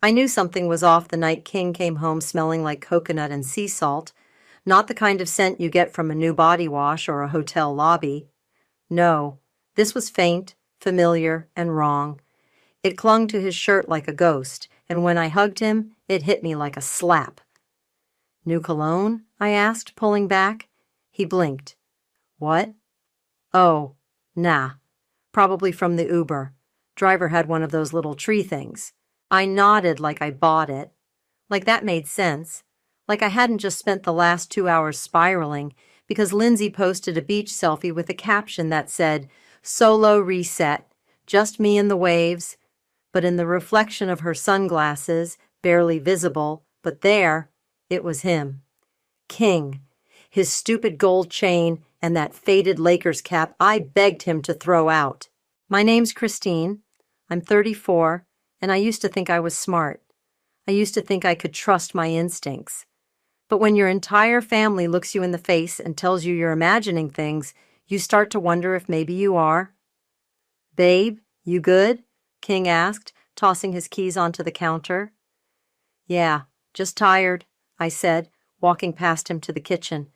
I knew something was off the night King came home smelling like coconut and sea salt, not the kind of scent you get from a new body wash or a hotel lobby. No, this was faint, familiar, and wrong. It clung to his shirt like a ghost, and when I hugged him, it hit me like a slap. "New cologne?" I asked, pulling back. He blinked. "What?" "Oh, nah. Probably from the Uber. Driver had one of those little tree things." I nodded like I bought it. Like that made sense. Like I hadn't just spent the last 2 hours spiraling because Lindsay posted a beach selfie with a caption that said, "Solo reset, just me and the waves." But in the reflection of her sunglasses, barely visible, but there, it was him. King. His stupid gold chain and that faded Lakers cap I begged him to throw out. "My name's Christine. I'm 34, and I used to think I was smart. I used to think I could trust my instincts. But when your entire family looks you in the face and tells you you're imagining things, you start to wonder if maybe you are." "Babe, you good?" King asked, tossing his keys onto the counter. "Yeah, just tired," I said, walking past him to the kitchen.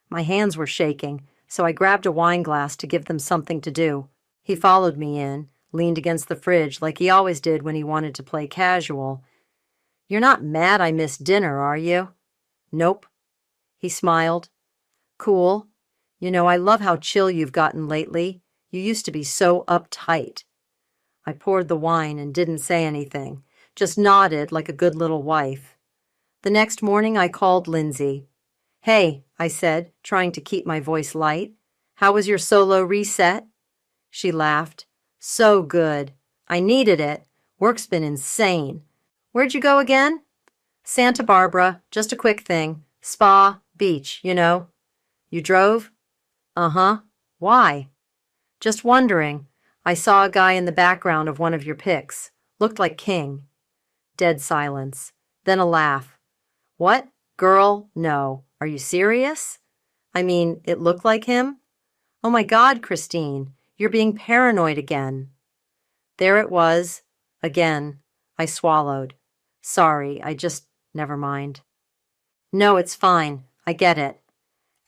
My hands were shaking, so I grabbed a wine glass to give them something to do. He followed me in, leaned against the fridge like he always did when he wanted to play casual. "You're not mad I missed dinner, are you?" "Nope." He smiled. "Cool. You know, I love how chill you've gotten lately. You used to be so uptight." I poured the wine and didn't say anything, just nodded like a good little wife. The next morning I called Lindsay. "Hey," I said, trying to keep my voice light. "How was your solo reset?" She laughed. "So good. I needed it. Work's been insane. Where'd you go again?" "Santa Barbara. Just a quick thing. Spa, beach, you know." "You drove?" "Uh-huh. Why?" "Just wondering. I saw a guy in the background of one of your pics. Looked like King." Dead silence. Then a laugh. "What? Girl, no. Are you serious?" "I mean, it looked like him?" "Oh my God, Christine, you're being paranoid again." There it was. Again. I swallowed. "Sorry, never mind." "No, it's fine. I get it.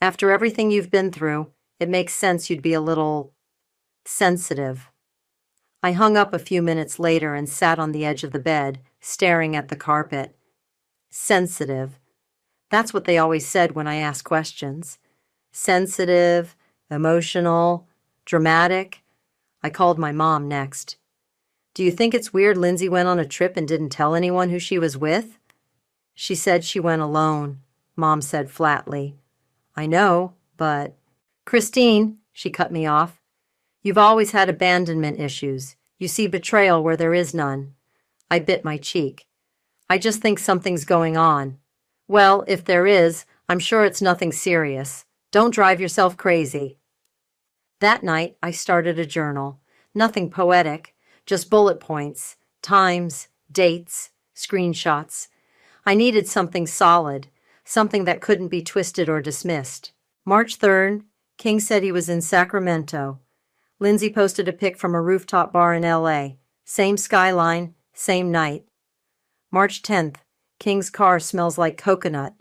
After everything you've been through, it makes sense you'd be a little sensitive." I hung up a few minutes later and sat on the edge of the bed, staring at the carpet. Sensitive. That's what they always said when I asked questions. Sensitive, emotional, dramatic. I called my mom next. "Do you think it's weird Lindsay went on a trip and didn't tell anyone who she was with?" "She said she went alone," Mom said flatly. "I know, but—" "Christine," she cut me off, "you've always had abandonment issues. You see betrayal where there is none." I bit my cheek. "I just think something's going on." "Well, if there is, I'm sure it's nothing serious. Don't drive yourself crazy." That night, I started a journal. Nothing poetic, just bullet points, times, dates, screenshots. I needed something solid, something that couldn't be twisted or dismissed. March 3rd, King said he was in Sacramento. Lindsay posted a pic from a rooftop bar in LA. Same skyline, same night. March 10th, King's car smells like coconut.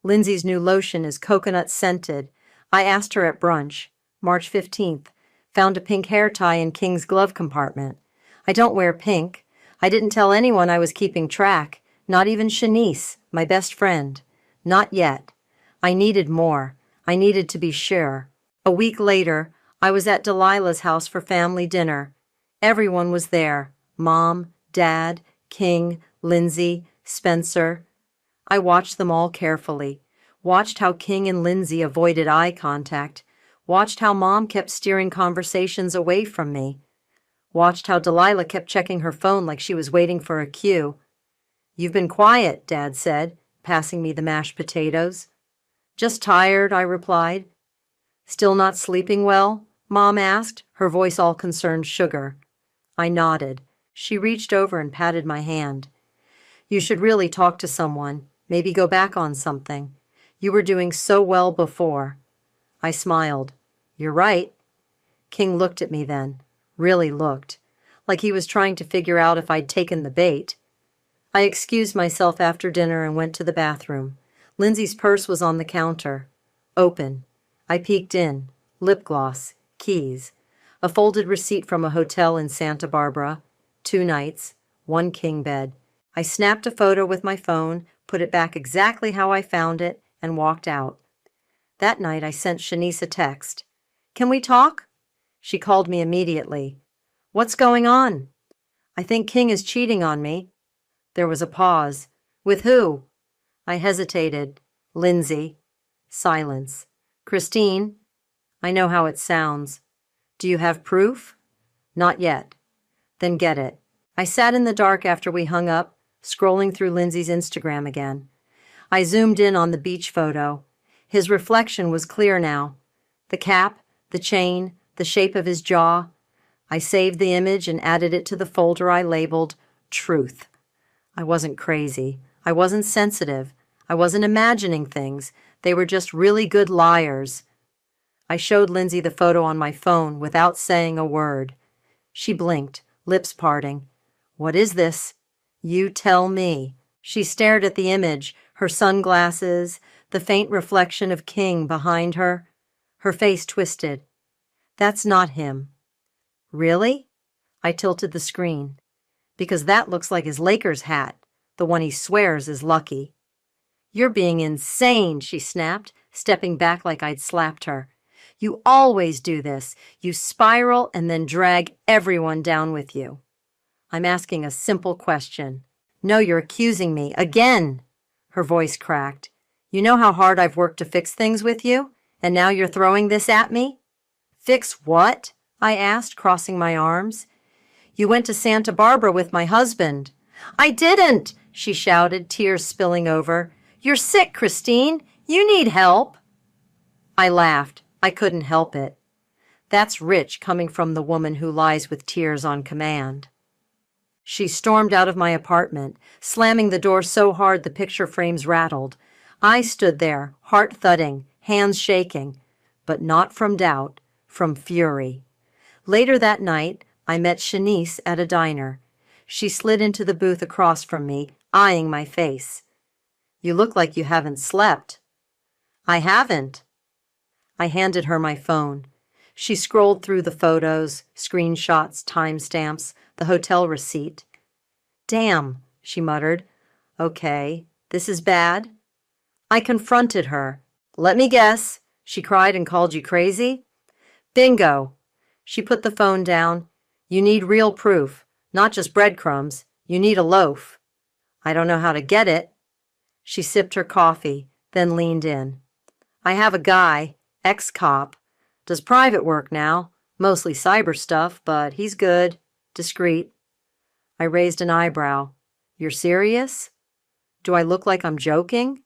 Lindsay's new lotion is coconut scented. I asked her at brunch. March 15th, found a pink hair tie in King's glove compartment. I don't wear pink. I didn't tell anyone I was keeping track, not even Shanice, my best friend. Not yet. I needed more. I needed to be sure. A week later, I was at Delilah's house for family dinner. Everyone was there. Mom, Dad, King, Lindsay, Spencer. I watched them all carefully. Watched how King and Lindsay avoided eye contact. Watched how Mom kept steering conversations away from me. Watched how Delilah kept checking her phone like she was waiting for a cue. "You've been quiet," Dad said, passing me the mashed potatoes. "Just tired," I replied. "Still not sleeping well?" Mom asked, her voice all concerned sugar. I nodded. She reached over and patted my hand. "You should really talk to someone, maybe go back on something. You were doing so well before." I smiled. "You're right." King looked at me then, really looked, like he was trying to figure out if I'd taken the bait. I excused myself after dinner and went to the bathroom. Lindsay's purse was on the counter. Open. I peeked in. Lip gloss. Keys. A folded receipt from a hotel in Santa Barbara. 2 nights. 1 king bed. I snapped a photo with my phone, put it back exactly how I found it, and walked out. That night I sent Shanice a text. "Can we talk?" She called me immediately. "What's going on?" "I think King is cheating on me." There was a pause. "With who?" I hesitated. "Lindsay." Silence. "Christine?" "I know how it sounds." "Do you have proof?" "Not yet." "Then get it." I sat in the dark after we hung up, scrolling through Lindsay's Instagram again. I zoomed in on the beach photo. His reflection was clear now. The cap, the chain, the shape of his jaw. I saved the image and added it to the folder I labeled Truth. I wasn't crazy. I wasn't sensitive. I wasn't imagining things. They were just really good liars. I showed Lindsay the photo on my phone without saying a word. She blinked, lips parting. "What is this?" "You tell me." She stared at the image, her sunglasses, the faint reflection of King behind her. Her face twisted. "That's not him." "Really?" I tilted the screen. "Because that looks like his Lakers hat, the one he swears is lucky." "You're being insane," she snapped, stepping back like I'd slapped her. "You always do this. You spiral and then drag everyone down with you." "I'm asking a simple question." "No, you're accusing me. Again." Her voice cracked. "You know how hard I've worked to fix things with you? And now you're throwing this at me?" "Fix what?" I asked, crossing my arms. "You went to Santa Barbara with my husband." "I didn't!" she shouted, tears spilling over. "You're sick, Christine. You need help." I laughed. I couldn't help it. That's rich coming from the woman who lies with tears on command. She stormed out of my apartment, slamming the door so hard the picture frames rattled. I stood there, heart thudding, hands shaking, but not from doubt, from fury. Later that night, I met Shanice at a diner. She slid into the booth across from me, eyeing my face. "You look like you haven't slept." "I haven't." I handed her my phone. She scrolled through the photos, screenshots, timestamps, the hotel receipt. "Damn," she muttered. "Okay, this is bad." I confronted her. "Let me guess," she cried, and called you crazy? "Bingo." She put the phone down. "You need real proof, not just breadcrumbs. You need a loaf." "I don't know how to get it." She sipped her coffee, then leaned in. "I have a guy, ex-cop, does private work now, mostly cyber stuff, but he's good, discreet." I raised an eyebrow. "You're serious?" "Do I look like I'm joking?"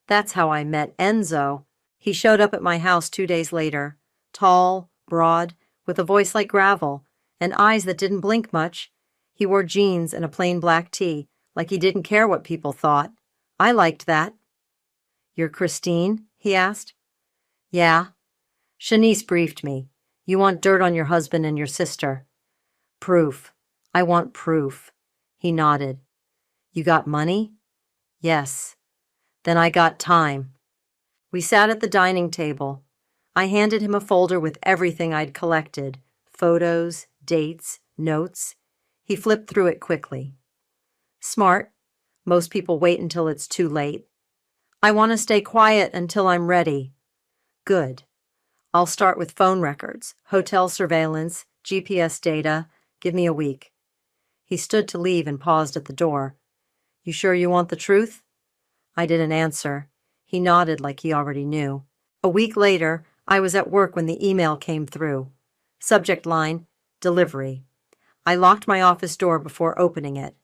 That's how I met Enzo. He showed up at my house 2 days later, tall, broad, with a voice like gravel, and eyes that didn't blink much. He wore jeans and a plain black tee, like he didn't care what people thought. I liked that. "You're Christine?" he asked. "Yeah." Shanice briefed me. "You want dirt on your husband and your sister." "Proof. I want proof." He nodded. "You got money?" "Yes." "Then I got time." We sat at the dining table. I handed him a folder with everything I'd collected, photos, dates, notes. He flipped through it quickly. "Smart. Most people wait until it's too late." "I want to stay quiet until I'm ready." "Good. I'll start with phone records, hotel surveillance, GPS data. Give me a week." He stood to leave and paused at the door. "You sure you want the truth?" I didn't answer. He nodded like he already knew. A week later, I was at work when the email came through. Subject line, delivery. I locked my office door before opening it.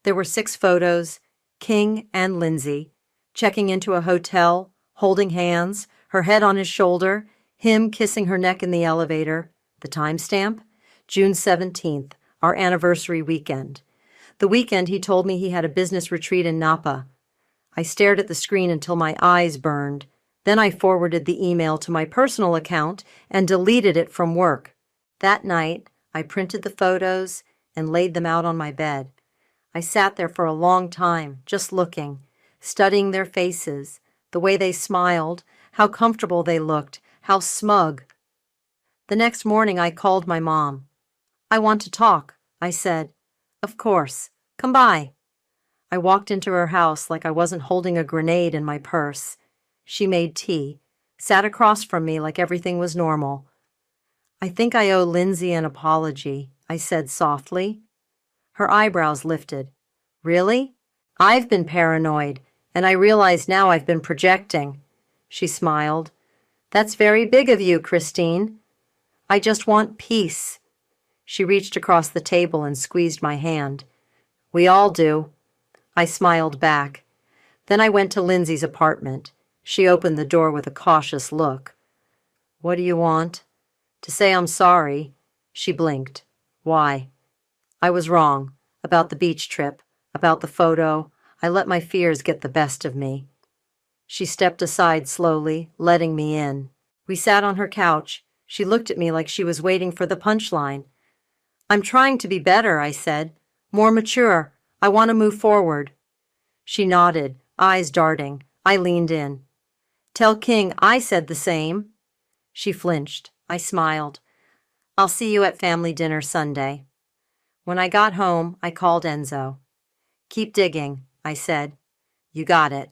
There were 6 photos, King and Lindsay, checking into a hotel, holding hands, her head on his shoulder, him kissing her neck in the elevator. The timestamp? June 17th, our anniversary weekend. The weekend he told me he had a business retreat in Napa. I stared at the screen until my eyes burned. Then I forwarded the email to my personal account and deleted it from work. That night, I printed the photos and laid them out on my bed. I I sat there for a long time, just looking, studying their faces, the way they smiled, how comfortable they looked, how smug. The next morning I called my mom. "I want to talk," I said. "Of course. Come by." I walked into her house like I wasn't holding a grenade in my purse. She made tea, sat across from me like everything was normal. "I think I owe Lindsay an apology," I said softly. Her eyebrows lifted. "Really? I've been paranoid, and I realize now I've been projecting." She smiled. "That's very big of you, Christine. I just want peace." She reached across the table and squeezed my hand. "We all do." I smiled back. Then I went to Lindsay's apartment. She opened the door with a cautious look. "What do you want?" "To say I'm sorry." She blinked. "Why?" "I was wrong. About the beach trip. About the photo. I let my fears get the best of me." She stepped aside slowly, letting me in. We sat on her couch. She looked at me like she was waiting for the punchline. "I'm trying to be better," I said. "More mature. I want to move forward." She nodded, eyes darting. I leaned in. "Tell King I said the same." She flinched. I smiled. "I'll see you at family dinner Sunday." When I got home, I called Enzo. "Keep digging," I said. "You got it."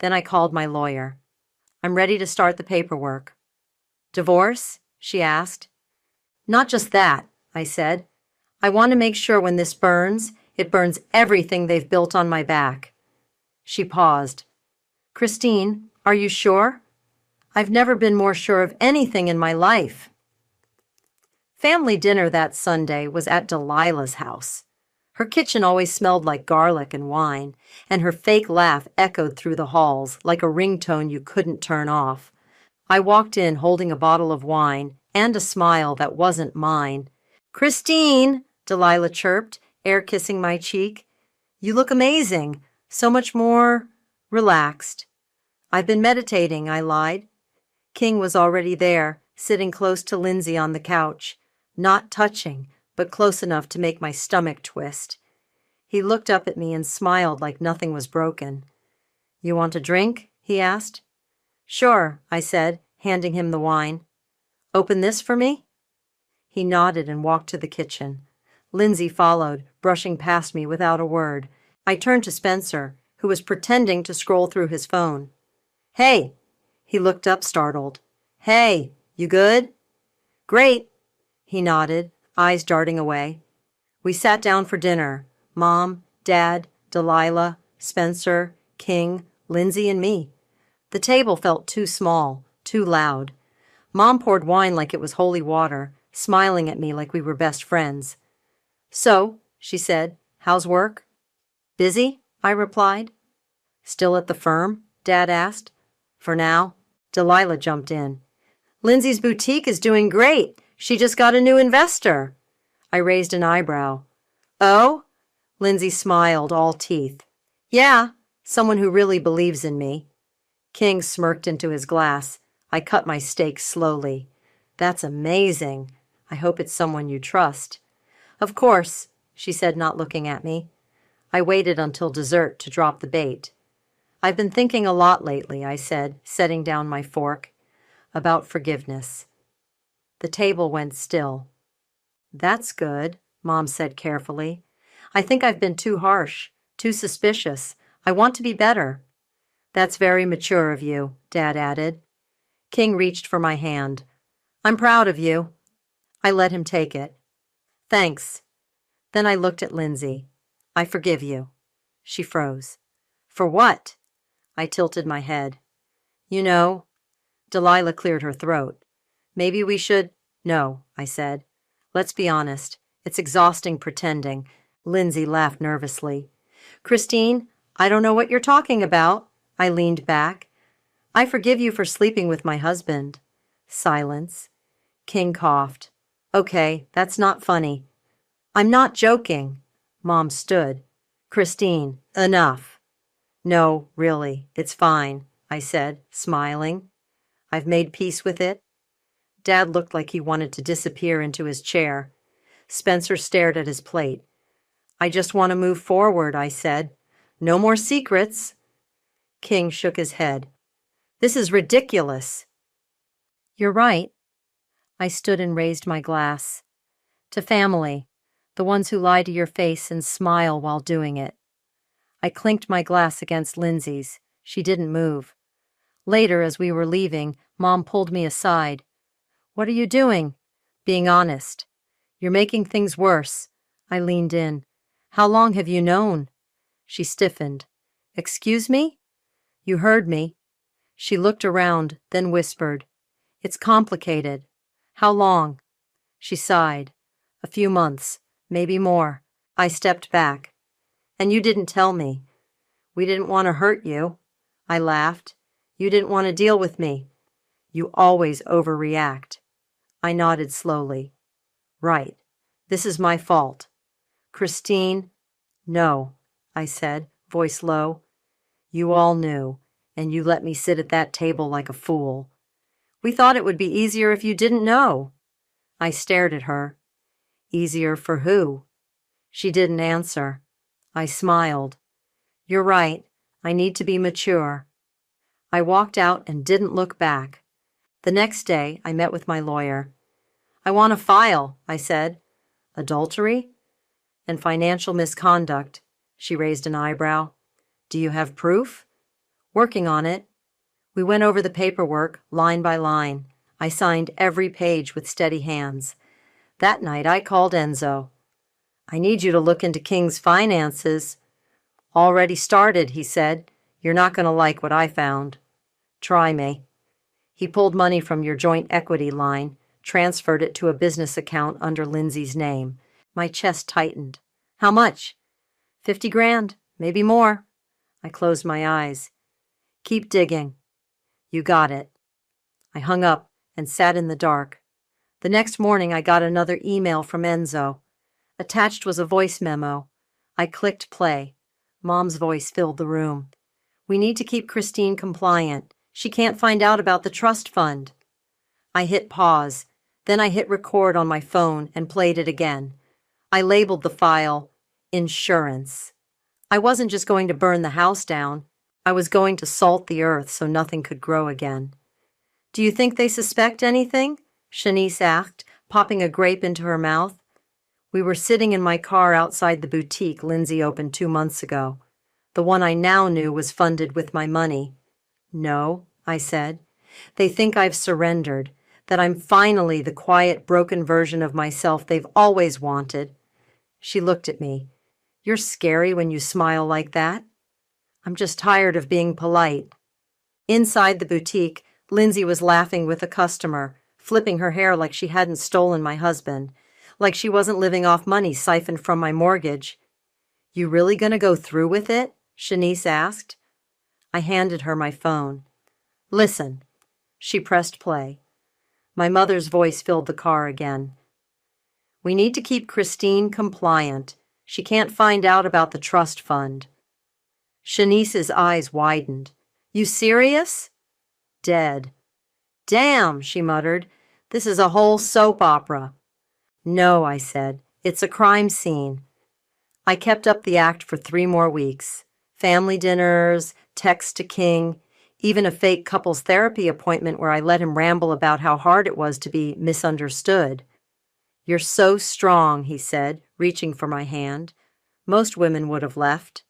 Then I called my lawyer. "I'm ready to start the paperwork." "Divorce?" she asked. "Not just that," I said. "I want to make sure when this burns, it burns everything they've built on my back." She paused. "Christine, are you sure?" "I've never been more sure of anything in my life." Family dinner that Sunday was at Delilah's house. Her kitchen always smelled like garlic and wine, and her fake laugh echoed through the halls like a ringtone you couldn't turn off. I walked in holding a bottle of wine and a smile that wasn't mine. "Christine," Delilah chirped, air kissing my cheek. "You look amazing, so much more relaxed." "I've been meditating," I lied. King was already there, sitting close to Lindsay on the couch, not touching, but close enough to make my stomach twist. He looked up at me and smiled like nothing was broken. "You want a drink?" he asked. "Sure," I said, handing him the wine. "Open this for me?" He nodded and walked to the kitchen. Lindsay followed, brushing past me without a word. I turned to Spencer, who was pretending to scroll through his phone. "Hey!" He looked up, startled. "Hey, you good?" "Great." He nodded, eyes darting away. We sat down for dinner. Mom, Dad, Delilah, Spencer, King, Lindsay, and me. The table felt too small, too loud. Mom poured wine like it was holy water, smiling at me like we were best friends. "So," she said, "how's work?" "Busy," I replied. "Still at the firm?" Dad asked. "For now." Delilah jumped in. "Lindsay's boutique is doing great. She just got a new investor." I raised an eyebrow. "Oh?" Lindsay smiled, all teeth. "Yeah, someone who really believes in me." King smirked into his glass. I cut my steak slowly. "That's amazing. I hope it's someone you trust." "Of course," she said, not looking at me. I waited until dessert to drop the bait. "I've been thinking a lot lately," I said, setting down my fork, "about forgiveness." The table went still. "That's good," Mom said carefully. "I think I've been too harsh, too suspicious. I want to be better." "That's very mature of you," Dad added. King reached for my hand. "I'm proud of you." I let him take it. "Thanks." Then I looked at Lindsay. "I forgive you." She froze. "For what?" I tilted my head. "You know," Delilah cleared her throat. "Maybe we should—" "No," I said. "Let's be honest. It's exhausting pretending." Lindsay laughed nervously. "Christine, I don't know what you're talking about." I leaned back. "I forgive you for sleeping with my husband." Silence. King coughed. "Okay, that's not funny." "I'm not joking." Mom stood. "Christine, enough." "No, really, it's fine," I said, smiling. "I've made peace with it." Dad looked like he wanted to disappear into his chair. Spencer stared at his plate. I just want to move forward, I said. No more secrets. King shook his head. This is ridiculous. You're right. I stood and raised my glass. To family, the ones who lie to your face and smile while doing it. I clinked my glass against Lindsay's. She didn't move. Later, as we were leaving, Mom pulled me aside. What are you doing? Being honest. You're making things worse. I leaned in. How long have you known? She stiffened. Excuse me? You heard me. She looked around, then whispered. It's complicated. How long? She sighed. A few months, maybe more. I stepped back. And you didn't tell me. We didn't want to hurt you. I laughed. You didn't want to deal with me. You always overreact. I nodded slowly. Right. This is my fault. Christine? No, I said, voice low. You all knew, and you let me sit at that table like a fool. We thought it would be easier if you didn't know. I stared at her. Easier for who? She didn't answer. I smiled. You're right. I need to be mature. I walked out and didn't look back. The next day, I met with my lawyer. I want to file, I said. Adultery? And financial misconduct. She raised an eyebrow. Do you have proof? Working on it. We went over the paperwork, line by line. I signed every page with steady hands. That night, I called Enzo. I need you to look into King's finances. Already started, he said. You're not going to like what I found. Try me. He pulled money from your joint equity line, transferred it to a business account under Lindsay's name. My chest tightened. How much? 50 grand, maybe more. I closed my eyes. Keep digging. You got it. I hung up and sat in the dark. The next morning I got another email from Enzo. Attached was a voice memo. I clicked play. Mom's voice filled the room. We need to keep Christine compliant. She can't find out about the trust fund. I hit pause. Then I hit record on my phone and played it again. I labeled the file Insurance. I wasn't just going to burn the house down. I was going to salt the earth so nothing could grow again. Do you think they suspect anything? Shanice asked, popping a grape into her mouth. We were sitting in my car outside the boutique Lindsay opened 2 months ago. The one I now knew was funded with my money. No, I said. They think I've surrendered, that I'm finally the quiet, broken version of myself they've always wanted. She looked at me. You're scary when you smile like that. I'm just tired of being polite. Inside the boutique, Lindsay was laughing with a customer, flipping her hair like she hadn't stolen my husband, like she wasn't living off money siphoned from my mortgage. You really gonna go through with it? Shanice asked. I handed her my phone. Listen. She pressed play. My mother's voice filled the car again. We need to keep Christine compliant. She can't find out about the trust fund. Shanice's eyes widened. You serious? Dead. Damn, she muttered. This is a whole soap opera. No, I said. It's a crime scene. I kept up the act for 3 more weeks. Family dinners, texts to King, even a fake couples therapy appointment where I let him ramble about how hard it was to be misunderstood. You're so strong, he said, reaching for my hand. Most women would have left.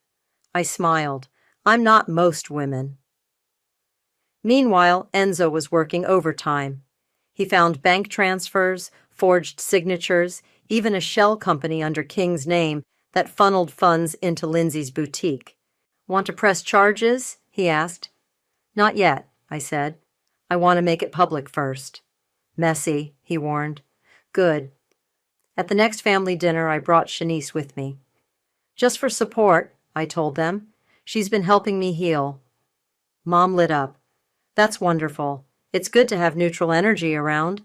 I smiled. I'm not most women. Meanwhile, Enzo was working overtime. He found bank transfers, forged signatures, even a shell company under King's name that funneled funds into Lindsay's boutique. Want to press charges? He asked. Not yet, I said. I want to make it public first. Messy, he warned. Good. At the next family dinner, I brought Shanice with me. Just for support, I told them. She's been helping me heal. Mom lit up. That's wonderful. It's good to have neutral energy around.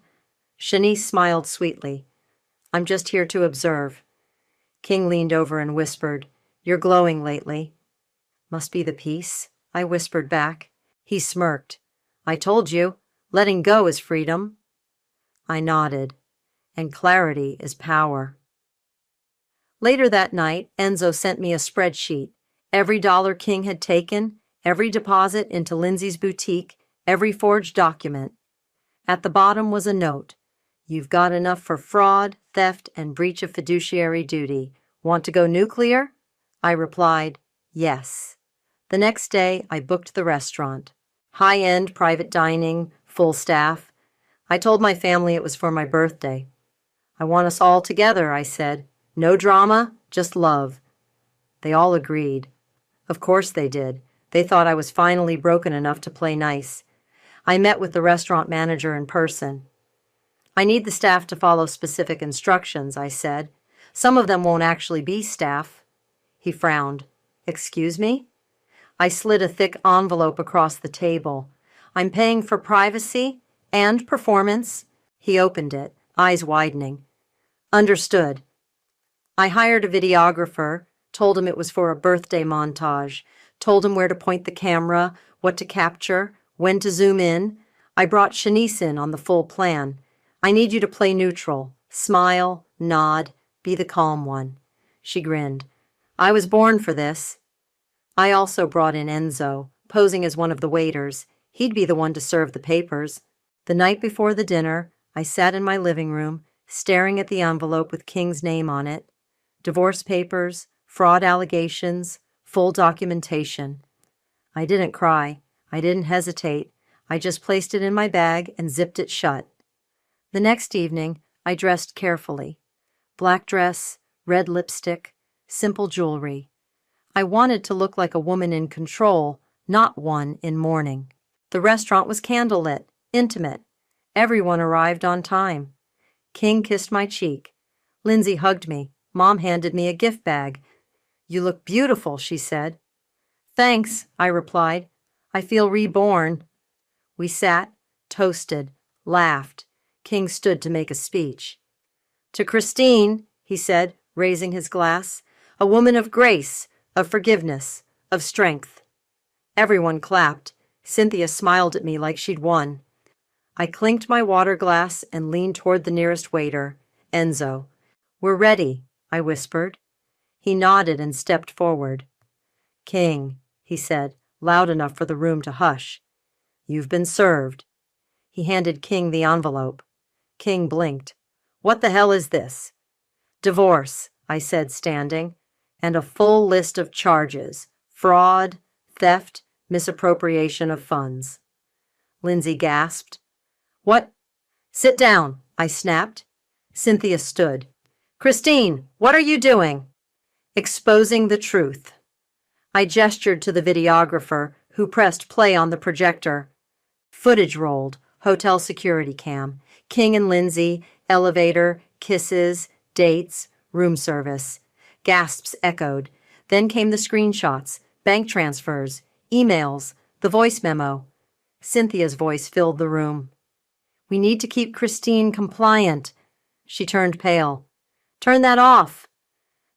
Shanice smiled sweetly. I'm just here to observe. King leaned over and whispered, You're glowing lately. Must be the peace, I whispered back. He smirked. I told you, letting go is freedom. I nodded. And clarity is power. Later that night, Enzo sent me a spreadsheet. Every dollar King had taken, every deposit into Lindsay's boutique, every forged document. At the bottom was a note. You've got enough for fraud, theft, and breach of fiduciary duty. Want to go nuclear? I replied, yes. The next day, I booked the restaurant. High-end private dining, full staff. I told my family it was for my birthday. I want us all together, I said. No drama, just love. They all agreed. Of course they did. They thought I was finally broken enough to play nice. I met with the restaurant manager in person. I need the staff to follow specific instructions, I said. Some of them won't actually be staff. He frowned. Excuse me? I slid a thick envelope across the table. I'm paying for privacy and performance. He opened it, eyes widening. Understood. I hired a videographer, told him it was for a birthday montage, told him where to point the camera, what to capture, when to zoom in. I brought Shanice in on the full plan. I need you to play neutral. Smile, nod, be the calm one. She grinned. I was born for this. I also brought in Enzo, posing as one of the waiters. He'd be the one to serve the papers. The night before the dinner, I sat in my living room, staring at the envelope with King's name on it. Divorce papers, fraud allegations, full documentation. I didn't cry. I didn't hesitate. I just placed it in my bag and zipped it shut. The next evening, I dressed carefully. Black dress, red lipstick, simple jewelry. I wanted to look like a woman in control, not one in mourning. The restaurant was candlelit, intimate. Everyone arrived on time. King kissed my cheek. Lindsay hugged me. Mom handed me a gift bag. You look beautiful, she said. Thanks, I replied. I feel reborn. We sat, toasted, laughed. King stood to make a speech. To Christine, he said, raising his glass, a woman of grace, of forgiveness, of strength. Everyone clapped. Cynthia smiled at me like she'd won. I clinked my water glass and leaned toward the nearest waiter, Enzo. We're ready, I whispered. He nodded and stepped forward. King, he said, loud enough for the room to hush. You've been served. He handed King the envelope. King blinked. What the hell is this? Divorce, I said, standing, and a full list of charges. Fraud, theft, misappropriation of funds. Lindsay gasped. What? Sit down, I snapped. Cynthia stood. Christine, what are you doing? Exposing the truth. I gestured to the videographer, who pressed play on the projector. Footage rolled, hotel security cam. King and Lindsay, elevator, kisses, dates, room service. Gasps echoed. Then came the screenshots, bank transfers, emails, the voice memo. Cynthia's voice filled the room. We need to keep Christine compliant. She turned pale. Turn that off.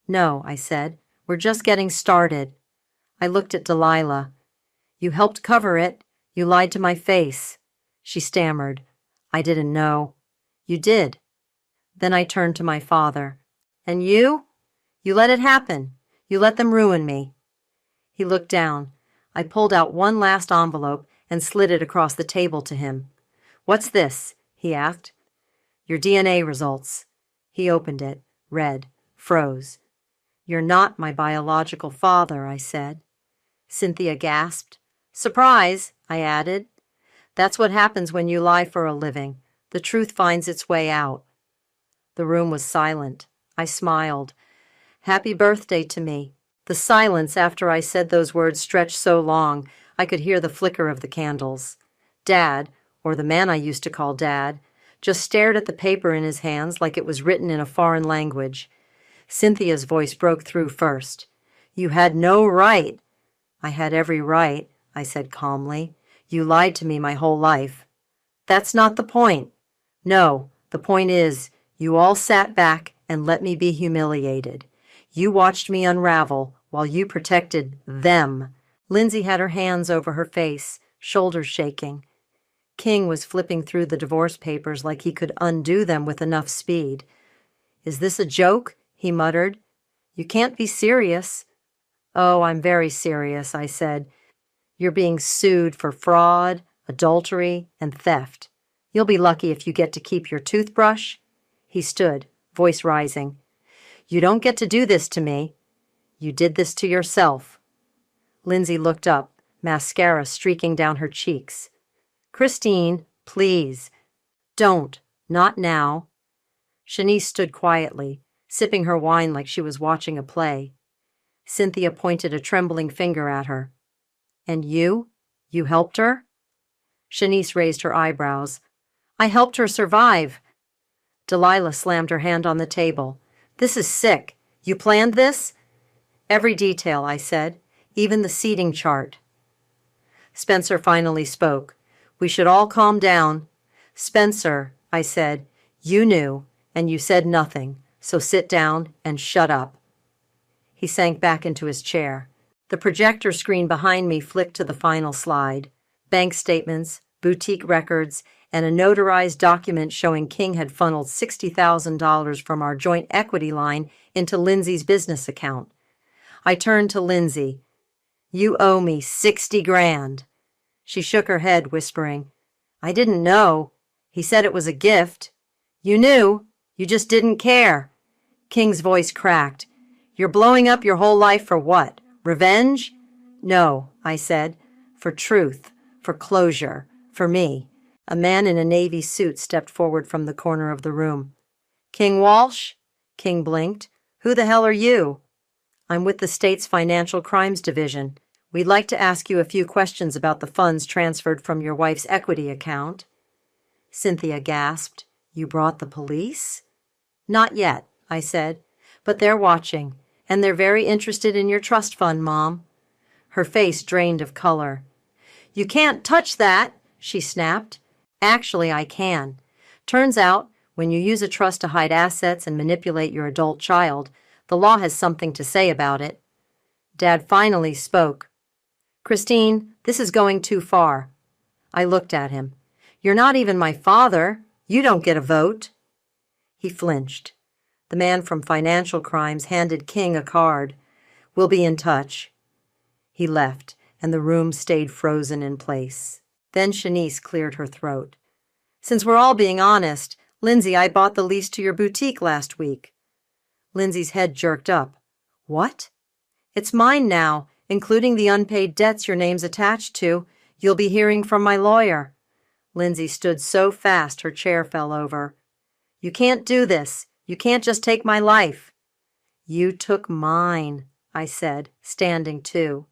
No, I said. We're just getting started. I looked at Delilah. You helped cover it. You lied to my face. She stammered. I didn't know. You did. Then I turned to my father. And you? You let it happen. You let them ruin me. He looked down. I pulled out one last envelope and slid it across the table to him. What's this? He asked. Your DNA results. He opened it, read, froze. You're not my biological father, I said. Cynthia gasped. Surprise, I added. That's what happens when you lie for a living. The truth finds its way out. The room was silent. I smiled. Happy birthday to me. The silence after I said those words stretched so long, I could hear the flicker of the candles. Dad, or the man I used to call Dad, just stared at the paper in his hands like it was written in a foreign language. Cynthia's voice broke through first. You had no right. I had every right, I said calmly. You lied to me my whole life. That's not the point. No, the point is, you all sat back and let me be humiliated. You watched me unravel while you protected them. Lindsay had her hands over her face, shoulders shaking. King was flipping through the divorce papers like he could undo them with enough speed. Is this a joke? He muttered. You can't be serious. Oh, I'm very serious, I said. You're being sued for fraud, adultery, and theft. You'll be lucky if you get to keep your toothbrush. He stood, voice rising. You don't get to do this to me. You did this to yourself. Lindsay looked up, mascara streaking down her cheeks. Christine, please. Don't. Not now. Shanice stood quietly, sipping her wine like she was watching a play. Cynthia pointed a trembling finger at her. And you? You helped her? Shanice raised her eyebrows. I helped her survive. Delilah slammed her hand on the table. This is sick. You planned this? Every detail, I said, even the seating chart. Spencer finally spoke. We should all calm down. Spencer, I said, you knew, and you said nothing, so sit down and shut up. He sank back into his chair. The projector screen behind me flicked to the final slide. Bank statements, boutique records, and a notarized document showing King had funneled $60,000 from our joint equity line into Lindsay's business account. I turned to Lindsay. You owe me 60 grand. She shook her head, whispering, I didn't know. He said it was a gift. You knew. You just didn't care. King's voice cracked. You're blowing up your whole life for what? Revenge? No, I said. For truth. For closure. For me. A man in a navy suit stepped forward from the corner of the room. King Walsh? King blinked. Who the hell are you? I'm with the state's Financial Crimes Division. We'd like to ask you a few questions about the funds transferred from your wife's equity account. Cynthia gasped. You brought the police? Not yet, I said, but they're watching, and they're very interested in your trust fund, Mom. Her face drained of color. You can't touch that, she snapped. Actually, I can. Turns out, when you use a trust to hide assets and manipulate your adult child, the law has something to say about it. Dad finally spoke. Christine, this is going too far. I looked at him. You're not even my father. You don't get a vote. He flinched. The man from Financial Crimes handed King a card. We'll be in touch. He left, and the room stayed frozen in place. Then Shanice cleared her throat. Since we're all being honest, Lindsay, I bought the lease to your boutique last week. Lindsay's head jerked up. What? It's mine now, including the unpaid debts your name's attached to. You'll be hearing from my lawyer. Lindsay stood so fast her chair fell over. You can't do this. You can't just take my life. You took mine, I said, standing too.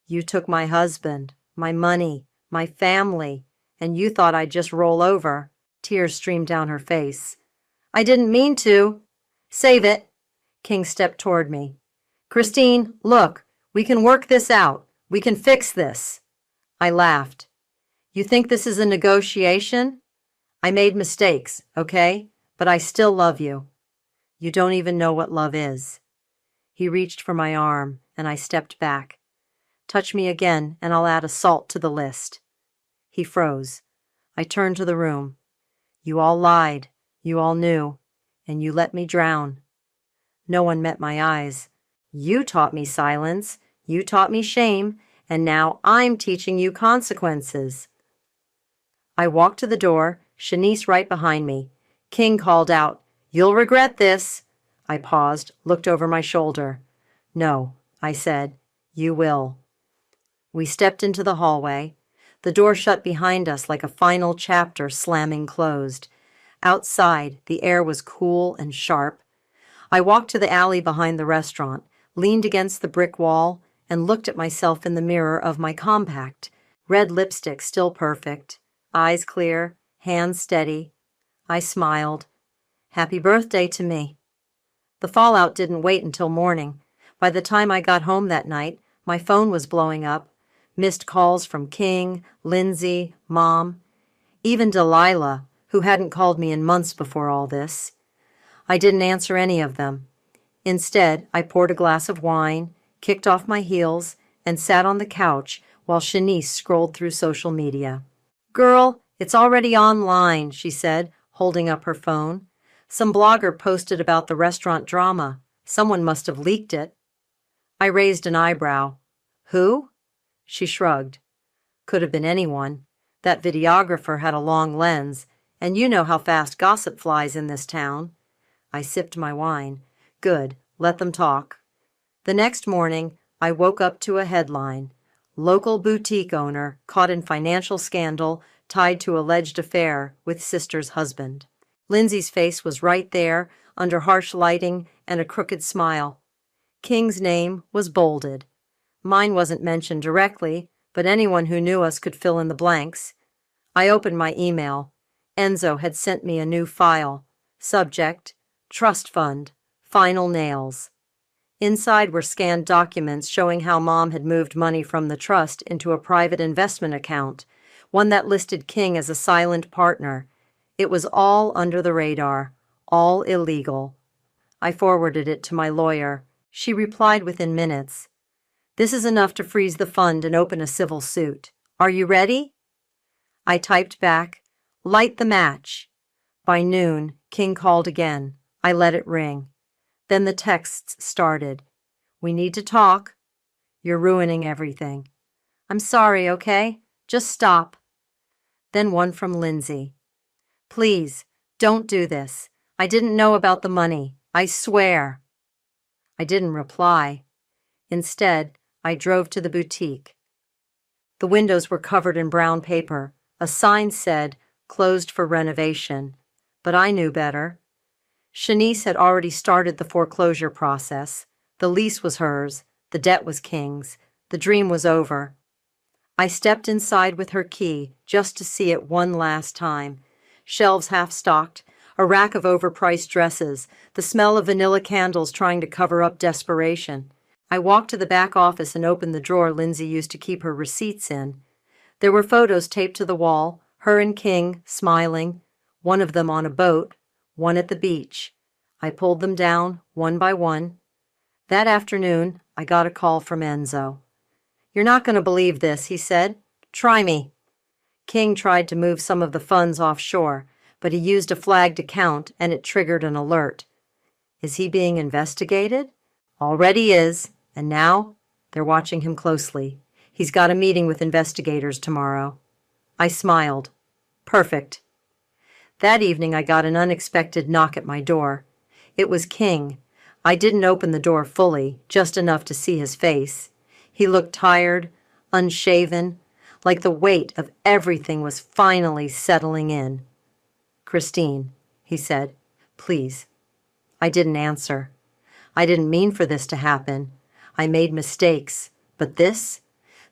You took my husband, my money, my family, and you thought I'd just roll over. Tears streamed down her face. I didn't mean to. Save it. King stepped toward me. Christine, look, we can work this out. We can fix this. I laughed. You think this is a negotiation? I made mistakes, okay? But I still love you. You don't even know what love is. He reached for my arm, and I stepped back. Touch me again, and I'll add assault to the list. He froze. I turned to the room. You all lied. You all knew. And you let me drown. No one met my eyes. You taught me silence. You taught me shame. And now I'm teaching you consequences. I walked to the door, Shanice right behind me. King called out, You'll regret this. I paused, looked over my shoulder. No, I said, you will. We stepped into the hallway. The door shut behind us like a final chapter slamming closed. Outside, the air was cool and sharp. I walked to the alley behind the restaurant, leaned against the brick wall, and looked at myself in the mirror of my compact. Red lipstick still perfect. Eyes clear, hands steady. I smiled. Happy birthday to me. The fallout didn't wait until morning. By the time I got home that night, my phone was blowing up. Missed calls from King, Lindsay, Mom, even Delilah, who hadn't called me in months before all this. I didn't answer any of them. Instead, I poured a glass of wine, kicked off my heels, and sat on the couch while Shanice scrolled through social media. Girl, it's already online, she said, holding up her phone. Some blogger posted about the restaurant drama. Someone must have leaked it. I raised an eyebrow. Who? She shrugged. Could have been anyone. That videographer had a long lens, and you know how fast gossip flies in this town. I sipped my wine. Good, let them talk. The next morning, I woke up to a headline. Local boutique owner caught in financial scandal tied to alleged affair with sister's husband. Lindsay's face was right there, under harsh lighting and a crooked smile. King's name was bolded. Mine wasn't mentioned directly, but anyone who knew us could fill in the blanks. I opened my email. Enzo had sent me a new file. Subject: Trust Fund. Final nails. Inside were scanned documents showing how Mom had moved money from the trust into a private investment account, one that listed King as a silent partner. It was all under the radar, all illegal. I forwarded it to my lawyer. She replied within minutes. This is enough to freeze the fund and open a civil suit. Are you ready? I typed back, light the match. By noon, King called again. I let it ring. Then the texts started. We need to talk. You're ruining everything. I'm sorry, okay? Just stop. Then one from Lindsay. Please, don't do this. I didn't know about the money. I swear. I didn't reply. Instead, I drove to the boutique. The windows were covered in brown paper. A sign said, closed for renovation. But I knew better. Shanice had already started the foreclosure process. The lease was hers. The debt was King's. The dream was over. I stepped inside with her key just to see it one last time. Shelves half-stocked, a rack of overpriced dresses, the smell of vanilla candles trying to cover up desperation. I walked to the back office and opened the drawer Lindsay used to keep her receipts in. There were photos taped to the wall, her and King, smiling, one of them on a boat, one at the beach. I pulled them down, one by one. That afternoon, I got a call from Enzo. You're not going to believe this, he said. Try me. King tried to move some of the funds offshore, but he used a flagged account and it triggered an alert. Is he being investigated? Already is, and now they're watching him closely. He's got a meeting with investigators tomorrow. I smiled. Perfect. That evening I got an unexpected knock at my door. It was King. I didn't open the door fully, just enough to see his face. He looked tired, unshaven, like the weight of everything was finally settling in. Christine, he said, please. I didn't answer. I didn't mean for this to happen. I made mistakes, but this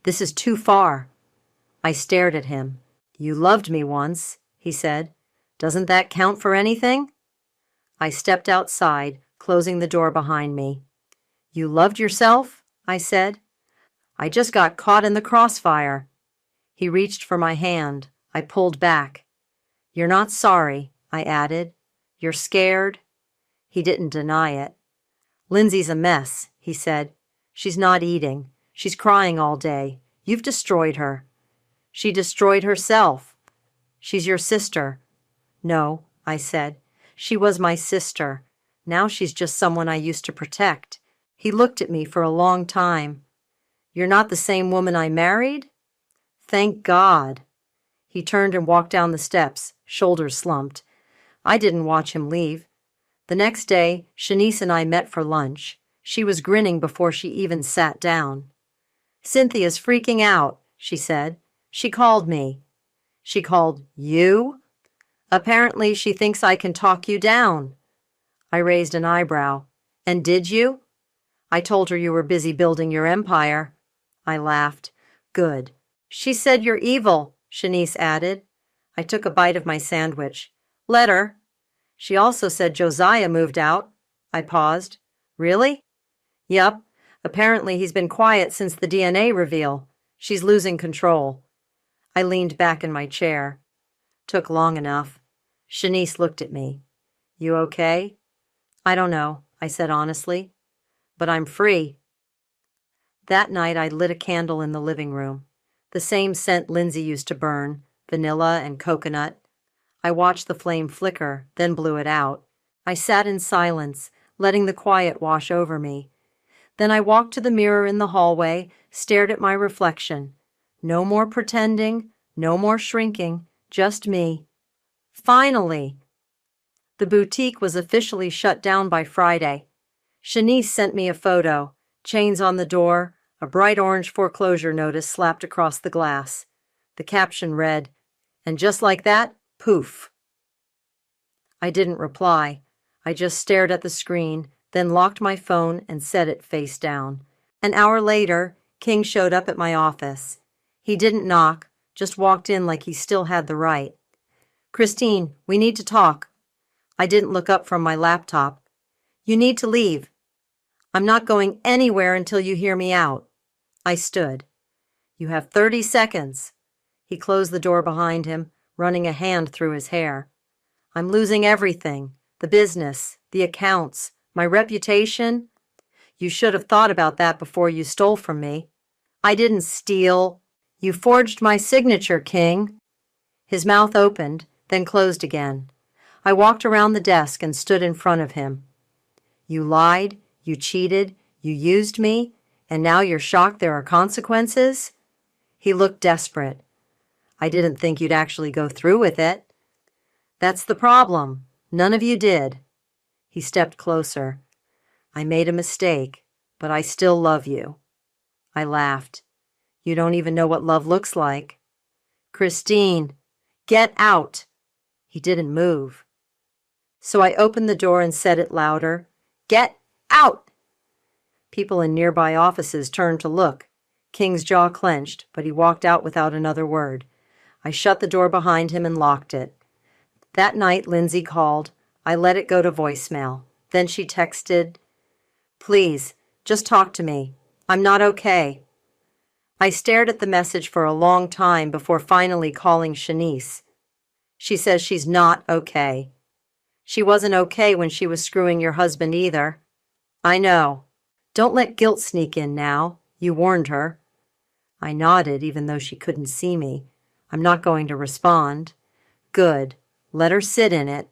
is too far. I stared at him. You loved me once, he said. Doesn't that count for anything? I stepped outside, closing the door behind me. You loved yourself? I said. I just got caught in the crossfire. He reached for my hand. I pulled back. You're not sorry, I added. You're scared. He didn't deny it. Lindsay's a mess, he said. She's not eating. She's crying all day. You've destroyed her. She destroyed herself. She's your sister. No, I said. She was my sister. Now she's just someone I used to protect. He looked at me for a long time. You're not the same woman I married? Thank God. He turned and walked down the steps, shoulders slumped. I didn't watch him leave. The next day, Shanice and I met for lunch. She was grinning before she even sat down. Cynthia's freaking out, she said. She called me. She called you? Apparently she thinks I can talk you down. I raised an eyebrow. And did you? I told her you were busy building your empire. I laughed. Good. She said you're evil, Shanice added. I took a bite of my sandwich. Let her. She also said Josiah moved out. I paused. Really? Yup. Apparently he's been quiet since the DNA reveal. She's losing control. I leaned back in my chair. Took long enough. Shanice looked at me. You okay? I don't know, I said honestly. But I'm free. That night I lit a candle in the living room. The same scent Lindsay used to burn, vanilla and coconut. I watched the flame flicker, then blew it out. I sat in silence, letting the quiet wash over me. Then I walked to the mirror in the hallway, stared at my reflection. No more pretending, no more shrinking, just me. Finally! The boutique was officially shut down by Friday. Shanice sent me a photo, chains on the door, a bright orange foreclosure notice slapped across the glass. The caption read, "And just like that, poof." I didn't reply. I just stared at the screen, then locked my phone and set it face down. An hour later, King showed up at my office. He didn't knock, just walked in like he still had the right. "Christine, we need to talk." I didn't look up from my laptop. "You need to leave." "I'm not going anywhere until you hear me out." I stood. "You have 30 seconds. He closed the door behind him, running a hand through his hair. "I'm losing everything. The business, the accounts, my reputation. You should have thought about that before you stole from me." "I didn't steal." "You forged my signature, King." His mouth opened, then closed again. I walked around the desk and stood in front of him. "You lied, you cheated, you used me, and now you're shocked there are consequences?" He looked desperate. "I didn't think you'd actually go through with it." "That's the problem. None of you did." He stepped closer. "I made a mistake, but I still love you." I laughed. "You don't even know what love looks like." "Christine, get out." He didn't move. So I opened the door and said it louder. "Get out!" People in nearby offices turned to look. King's jaw clenched, but he walked out without another word. I shut the door behind him and locked it. That night, Lindsay called. I let it go to voicemail. Then she texted, "Please, just talk to me. I'm not okay." I stared at the message for a long time before finally calling Shanice. She says she's not okay. She wasn't okay when she was screwing your husband either. I know. Don't let guilt sneak in now. You warned her. I nodded, even though she couldn't see me. I'm not going to respond. Good. Let her sit in it.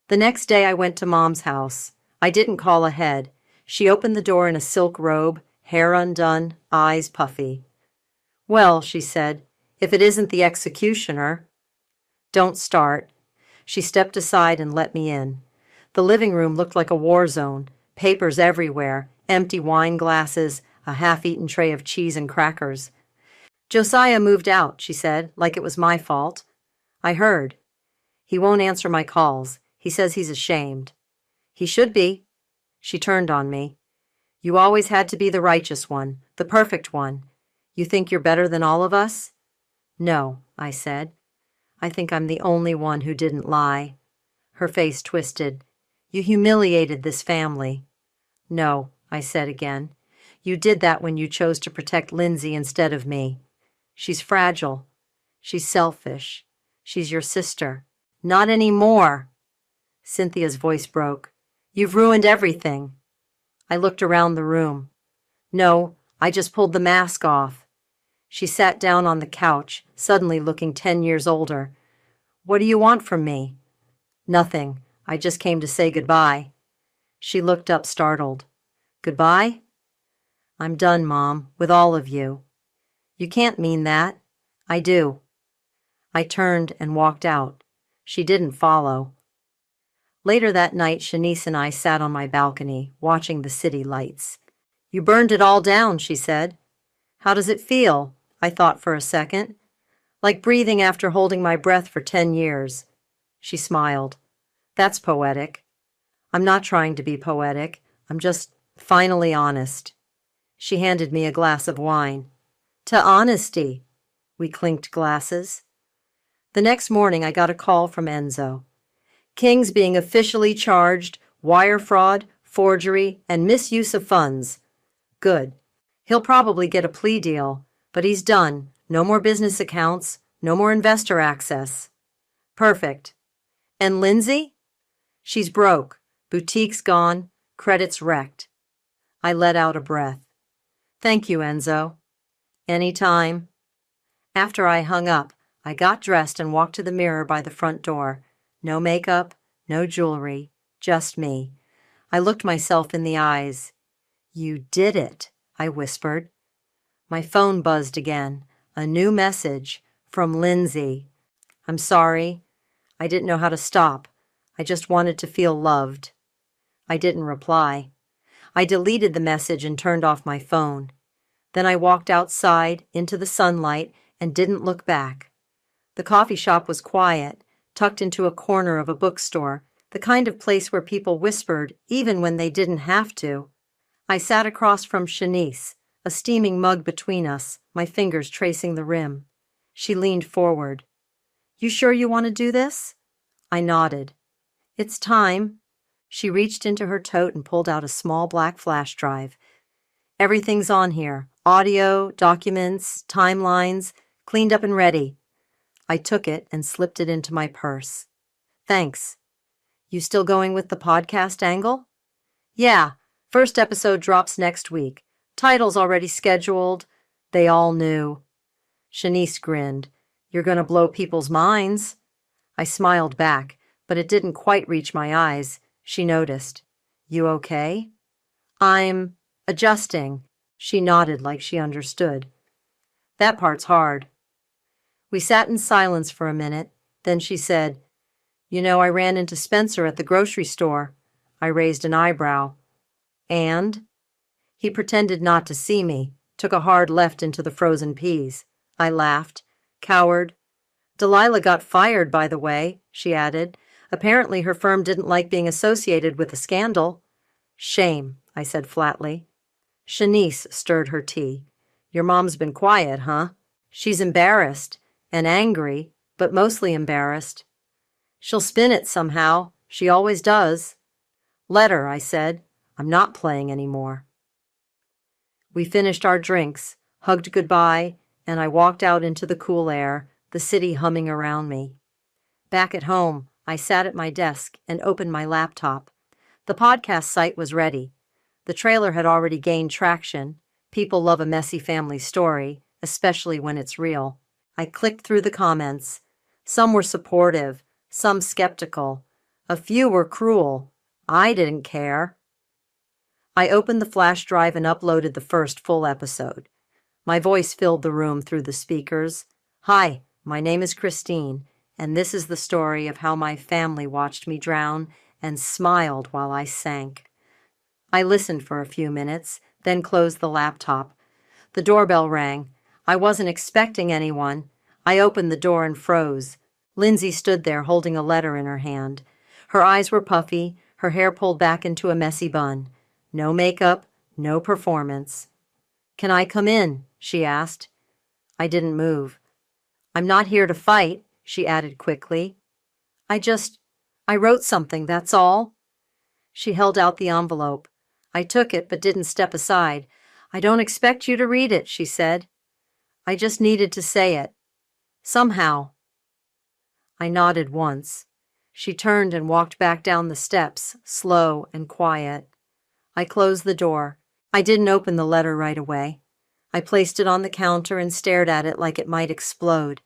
The next day I went to Mom's house. I didn't call ahead. She opened the door in a silk robe, hair undone, eyes puffy. "Well," she said, "if it isn't the executioner." "Don't start." She stepped aside and let me in. The living room looked like a war zone, papers everywhere, empty wine glasses, a half-eaten tray of cheese and crackers. "Josiah moved out," she said, like it was my fault. I heard. "He won't answer my calls. He says he's ashamed." "He should be." She turned on me. "You always had to be the righteous one, the perfect one. You think you're better than all of us?" "No," I said. "I think I'm the only one who didn't lie." Her face twisted. "You humiliated this family." "No," I said again. "You did that when you chose to protect Lindsay instead of me. She's fragile. She's selfish. She's your sister." "Not anymore." Cynthia's voice broke. "You've ruined everything." I looked around the room. "No, I just pulled the mask off." She sat down on the couch, suddenly looking 10 years older. "What do you want from me?" "Nothing. I just came to say goodbye." She looked up startled. "Goodbye?" "I'm done, Mom, with all of you." "You can't mean that." "I do." I turned and walked out. She didn't follow. Later that night, Shanice and I sat on my balcony, watching the city lights. "You burned it all down," she said. "How does it feel?" I thought for a second. "Like breathing after holding my breath for 10 years. She smiled. "That's poetic." "I'm not trying to be poetic. I'm just finally honest." She handed me a glass of wine. "To honesty." We clinked glasses. The next morning I got a call from Enzo. "King's being officially charged, wire fraud, forgery, and misuse of funds." "Good. He'll probably get a plea deal, but he's done. No more business accounts, no more investor access." "Perfect." "And Lindsay?" "She's broke. Boutique's gone. Credit's wrecked." I let out a breath. "Thank you, Enzo." "Anytime." After I hung up, I got dressed and walked to the mirror by the front door. No makeup, no jewelry, just me. I looked myself in the eyes. "You did it," I whispered. My phone buzzed again. A new message from Lindsay. "I'm sorry. I didn't know how to stop. I just wanted to feel loved." I didn't reply. I deleted the message and turned off my phone. Then I walked outside into the sunlight and didn't look back. The coffee shop was quiet, tucked into a corner of a bookstore, the kind of place where people whispered even when they didn't have to. I sat across from Shanice, a steaming mug between us, my fingers tracing the rim. She leaned forward. "You sure you want to do this?" I nodded. "It's time." She reached into her tote and pulled out a small black flash drive. "Everything's on here. Audio, documents, timelines, cleaned up and ready." I took it and slipped it into my purse. "Thanks. You still going with the podcast angle?" "Yeah. First episode drops next week. Title's already scheduled." They all knew. Shanice grinned. "You're going to blow people's minds." I smiled back, but it didn't quite reach my eyes. She noticed. "You okay?" "I'm adjusting." She nodded like she understood. "That part's hard." We sat in silence for a minute. Then she said, "You know, I ran into Spencer at the grocery store." I raised an eyebrow. "And?" He pretended not to see me, took a hard left into the frozen peas. I laughed. "Coward." "Delilah got fired, by the way," she added. "Apparently her firm didn't like being associated with a scandal." "Shame," I said flatly. Shanice stirred her tea. "Your mom's been quiet, huh?" "She's embarrassed and angry, but mostly embarrassed." "She'll spin it somehow. She always does." "Let her," I said. "I'm not playing anymore." We finished our drinks, hugged goodbye, and I walked out into the cool air, the city humming around me. Back at home, I sat at my desk and opened my laptop. The podcast site was ready. The trailer had already gained traction. People love a messy family story, especially when it's real. I clicked through the comments. Some were supportive, some skeptical. A few were cruel. I didn't care. I opened the flash drive and uploaded the first full episode. My voice filled the room through the speakers. "Hi, my name is Christine, and this is the story of how my family watched me drown and smiled while I sank." I listened for a few minutes, then closed the laptop. The doorbell rang. I wasn't expecting anyone. I opened the door and froze. Lindsay stood there holding a letter in her hand. Her eyes were puffy, her hair pulled back into a messy bun. No makeup, no performance. "Can I come in?" she asked. I didn't move. "I'm not here to fight," she added quickly. I wrote something, that's all." She held out the envelope. I took it but didn't step aside. "I don't expect you to read it," she said. "I just needed to say it. Somehow." I nodded once. She turned and walked back down the steps, slow and quiet. I closed the door. I didn't open the letter right away. I placed it on the counter and stared at it like it might explode.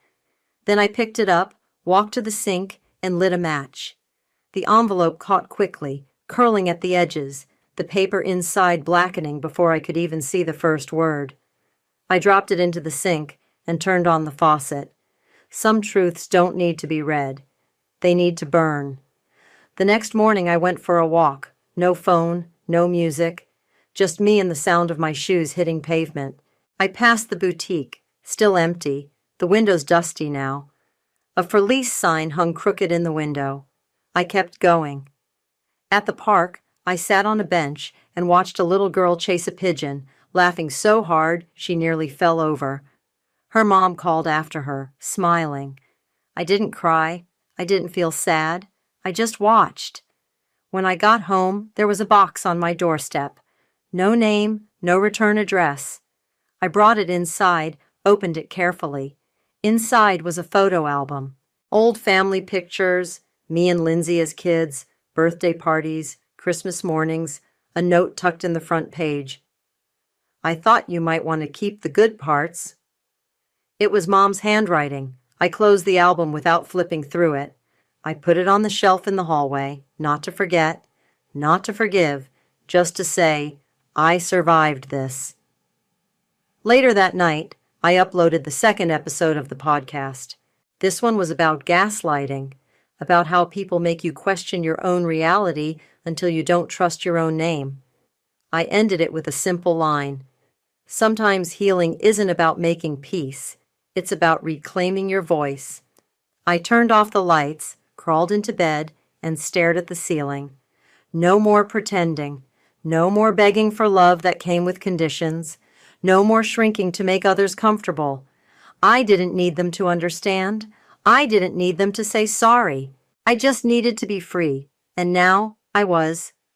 Then I picked it up, walked to the sink, and lit a match. The envelope caught quickly, curling at the edges, the paper inside blackening before I could even see the first word. I dropped it into the sink and turned on the faucet. Some truths don't need to be read. They need to burn. The next morning I went for a walk. No phone, no music, just me and the sound of my shoes hitting pavement. I passed the boutique, still empty, the windows dusty now. A for lease sign hung crooked in the window. I kept going. At the park, I sat on a bench and watched a little girl chase a pigeon, laughing so hard she nearly fell over. Her mom called after her, smiling. I didn't cry. I didn't feel sad. I just watched. When I got home, there was a box on my doorstep. No name, no return address. I brought it inside, opened it carefully. Inside was a photo album. Old family pictures, me and Lindsay as kids, birthday parties, Christmas mornings, a note tucked in the front page. "I thought you might want to keep the good parts." It was Mom's handwriting. I closed the album without flipping through it. I put it on the shelf in the hallway, not to forget, not to forgive, just to say, I survived this. Later that night, I uploaded the second episode of the podcast. This one was about gaslighting, about how people make you question your own reality until you don't trust your own name. I ended it with a simple line. Sometimes healing isn't about making peace. It's about reclaiming your voice. I turned off the lights, crawled into bed, and stared at the ceiling. No more pretending. No more begging for love that came with conditions. No more shrinking to make others comfortable. I didn't need them to understand. I didn't need them to say sorry. I just needed to be free. And now I was.